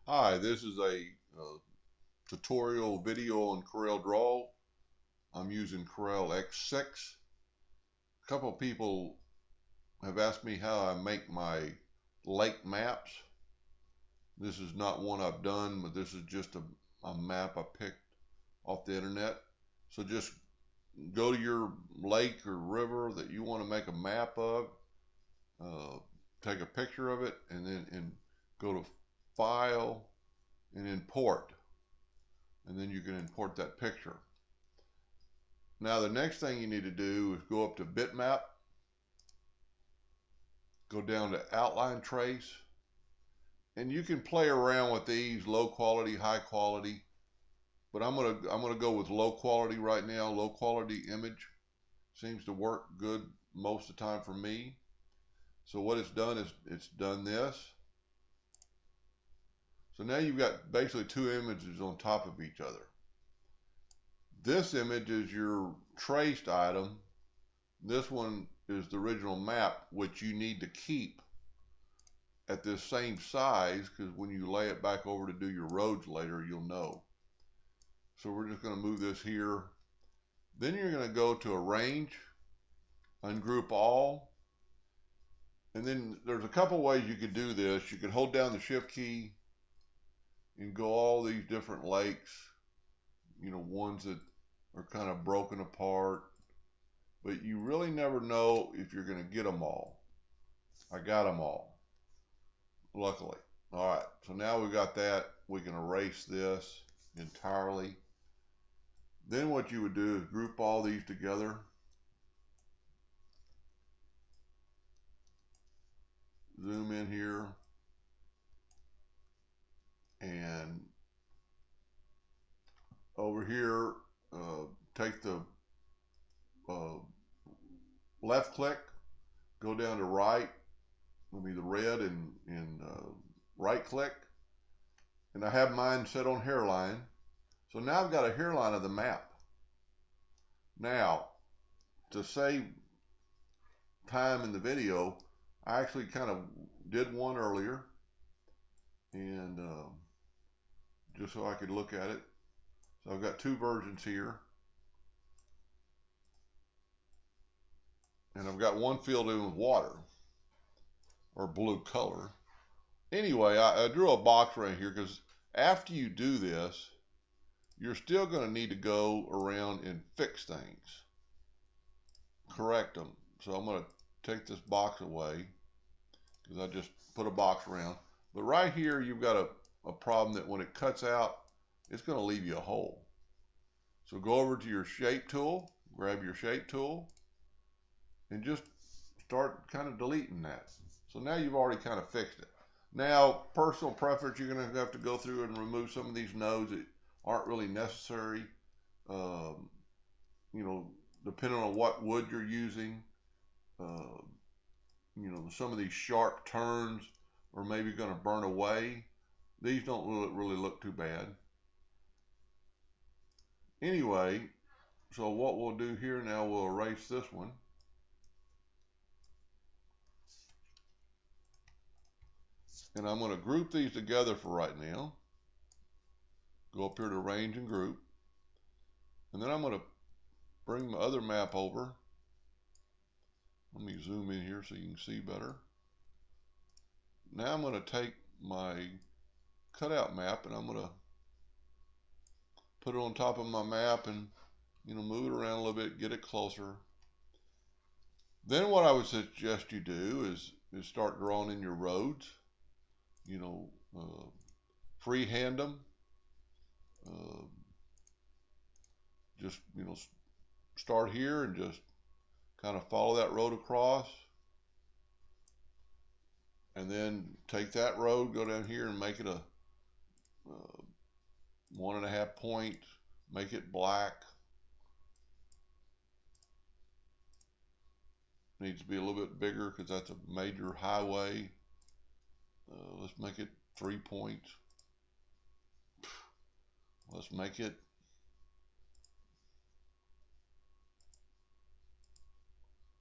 Hi, this is a tutorial video on Corel Draw. I'm using Corel X6. A couple of people have asked me how I make my lake maps. This is not one I've done, but this is just a map I picked off the internet. So just go to your lake or river that you want to make a map of, uh, take a picture of it, and then go to File and Import. And then you can import that picture. Now the next thing you need to do is go up to bitmap, go down to outline trace, and you can play around with these low quality, high quality, but I'm gonna go with low quality right now. Low quality image seems to work good most of the time for me. So what it's done is it's done this. So now you've got basically two images on top of each other. This image is your traced item. This one is the original map, which you need to keep at this same size, because when you lay it back over to do your roads later, you'll know. So we're just going to move this here. Then you're going to go to Arrange, Ungroup All, and then there's a couple ways you could do this. You could hold down the Shift key and go all these different lakes, ones that are kind of broken apart, but you really never know if you're going to get them all. I got them all, luckily. All right, so now we got that. We can erase this entirely. Then what you would do is group all these together. Zoom in here and over here, take the uh, left click, go down to right, will be the red and right click. And I have mine set on hairline. So now I've got a hairline of the map. Now, to save time in the video, I actually kind of did one earlier, and just so I could look at it. So I've got two versions here, and I've got one filled in with water or blue color. Anyway, I drew a box right here because after you do this, you're still going to need to go around and fix things, correct them. So I'm going to take this box away because I just put a box around. But right here, you've got a problem that when it cuts out, it's going to leave you a hole. So go over to your shape tool, grab your shape tool, and just start kind of deleting that. So now you've already kind of fixed it. Now, personal preference, you're going to have to go through and remove some of these nodes that aren't really necessary. Um, you know, depending on what wood you're using, uh, some of these sharp turns are maybe going to burn away. These don't really look too bad. Anyway, so what we'll do here now, we'll erase this one. And I'm going to group these together for right now. Go up here to Arrange and Group. And then I'm going to bring my other map over. Let me zoom in here so you can see better. Now I'm going to take my cutout map and I'm going to put it on top of my map and move it around a little bit, get it closer. Then what I would suggest you do is start drawing in your roads. Freehand them. Uh, just start here and just kind of follow that road across, and then take that road, go down here and make it a 1.5 point, make it black. Needs to be a little bit bigger because that's a major highway. Let's make it 3 points. Let's make it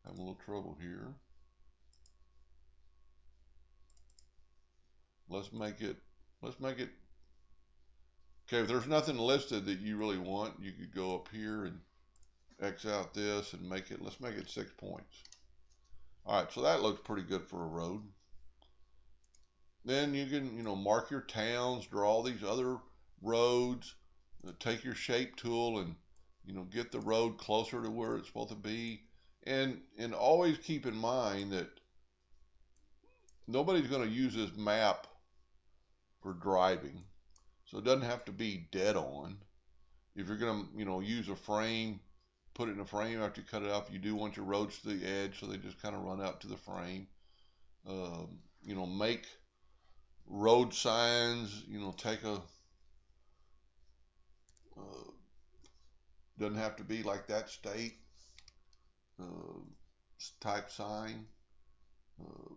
having a little trouble here. Let's make it Let's make it, okay, if there's nothing listed that you really want, you could go up here and X out this and make it, let's make it 6 points. All right, so that looks pretty good for a road. Then you can, mark your towns, draw all these other roads, take your shape tool and, get the road closer to where it's supposed to be. And always keep in mind that nobody's going to use this map for driving. So it doesn't have to be dead on. If you're going to, use a frame, put it in a frame after you cut it off, you do want your roads to the edge, so they just kind of run out to the frame. Make road signs, take a, doesn't have to be like that state type sign. Uh,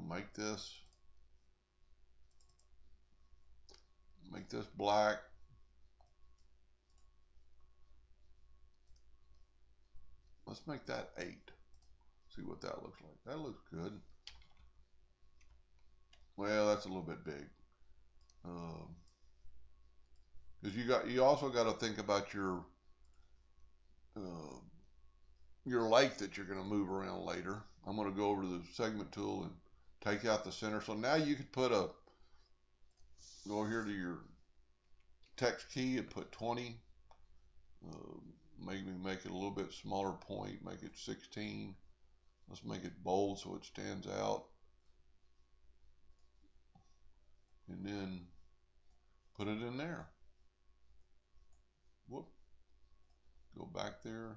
make this black. Let's make that 8. See what that looks like. That looks good. Well, that's a little bit big. Because you also got to think about your lake that you're going to move around later. I'm going to go over to the segment tool and take out the center. So now you could go here to your text key and put 20. Maybe make it a little bit smaller point, make it 16. Let's make it bold so it stands out. And then put it in there. Whoop. Go back there.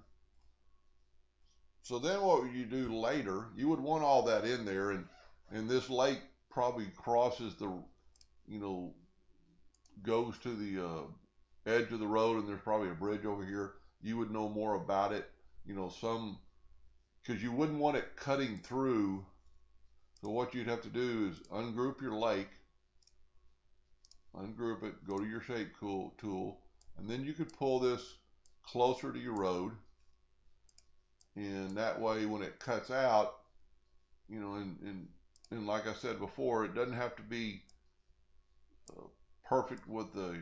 So then what would you do later? You would want all that in there, and this lake probably crosses the, goes to the edge of the road, and there's probably a bridge over here. You would know more about it, because you wouldn't want it cutting through. So what you'd have to do is ungroup your lake, ungroup it, go to your shape tool, and then you could pull this closer to your road. And that way when it cuts out, and like I said before, it doesn't have to be perfect with the,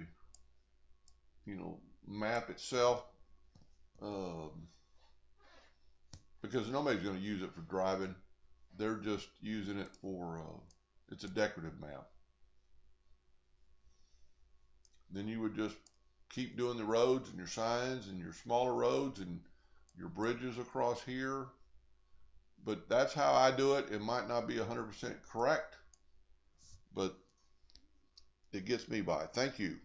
map itself, because nobody's going to use it for driving. They're just using it for, it's a decorative map. Then you would just keep doing the roads and your signs and your smaller roads and your bridges across here. But that's how I do it. It might not be 100% correct, but it gets me by. Thank you.